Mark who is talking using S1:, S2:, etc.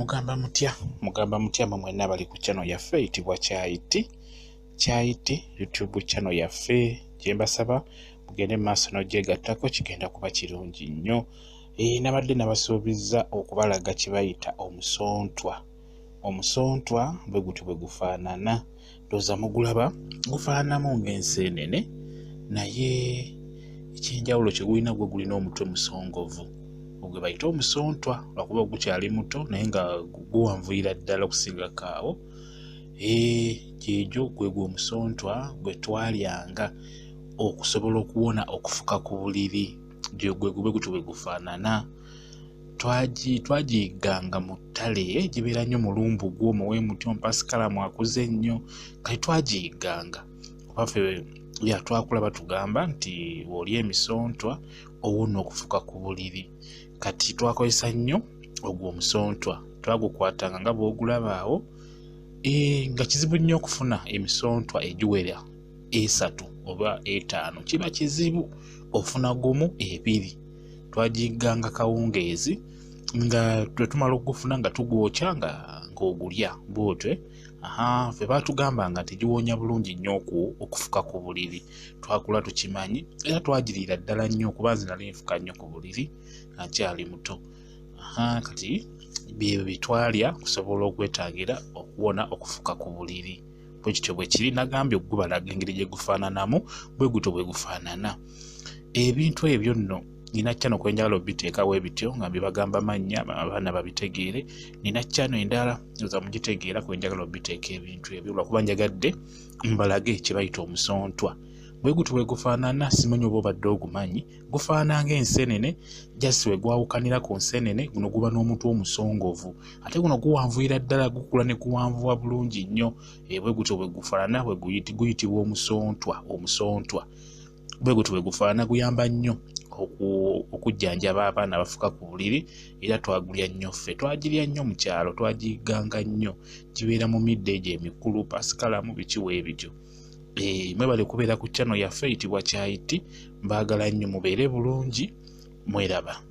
S1: Mugamba mutya mwenna bali ku channel yaffe eyitibwa Kyaiti YouTube channel yaffe. Kyembasaba mugende maaso n'ogyegattako, kigenda kuba kirungi nnyo. Nabadde nabasuubizza okubalaga kye bayita omusontwa. Omusontwa bwe guti bwe gufaanana, ndowooza mugulaba, gufaananamu ng'enseenene naye ekyenjawulo kye gulina gwe gulina omutwe musongovu. Ogwe bayita omusontwa lwakuba gukyali muto naye nga guwanvuyira ddala okusingako awo. Gyejo gwe omusontwa gwe twalyanga okusobola okuwona okufuka ku buliri. Gwe gutyo bwe gufaanana. Twagiyigganga mu ttale gibeera nnyo mu Lumbugu omwo w'emuti omupasikalamu akuze ennyo, kati twagiyigganga kuba ffe twakula batugamba nti bw'olya emisontwa owona okufuka ku buliri. Kati twakozesa nnyo ogwo omusontwa, twagukwatanga nga bw'ogulaba awo. Nga kizibu nnyo okufuna emisontwa egiwera 3 oba 5, kiba kizibu ofuna gumu 2. Twagiyigganga kawungeezi nga tumala okugufuna nga tugwokya ng'ogulya bw'otyo. Ffe baatugambanga nti giwonya bulungi nnyo okufuka ku buliri. Twakula tukimanyi era twagiriira ddala nnyo kuba nze nali nfuka nnyo ku buliri nga nkyali muto. Kati bye bitwalya kusobola okwetangira okuwona okufuka ku buliri. Bwe kityo bwe kiri, nagambye okubalaga engeri gye gufaananamu, bwe gutyo bwe gufaanana. Ebintu ebyo nno nina channel kwe njagala obiteekawo ebityo nga mbibagamba mannya abaana babitegeere. Nina channel endala oza mugitegeera kwe njagala obiteeka ebintu ebyo lwakuba njagadde mbalage kye bayita omusontwa. Bwe gutyo bwe gufaanana, simanyi oba obadde ogumanyi. Gufaanana ng'enseenene, just we gwawukanira ku nseenene, guno guba n'omutwe omusongovu. Ate guno guwanvuyira ddala, gukula ne guwanvuwa bulungi nnyo. Bwe gutyo bwe gufaanana, guyitibwa omusontwa. Bwe gutyo bwe gufaanana, guyamba nnyo okujjanjaba abaana abafuka ku buliri, era twagulya nnyo ffe. Twagirya nnyo mu kyalo, twagiyigganga nnyo. Gibeera mu midde egyo emikulu, pasikalamu, bikiwa ebityo. Mwebale kubeera ku channel yaffe eyitibwa Kyaiti. Mbaagala nnyo mubeere bulungi, mweraba.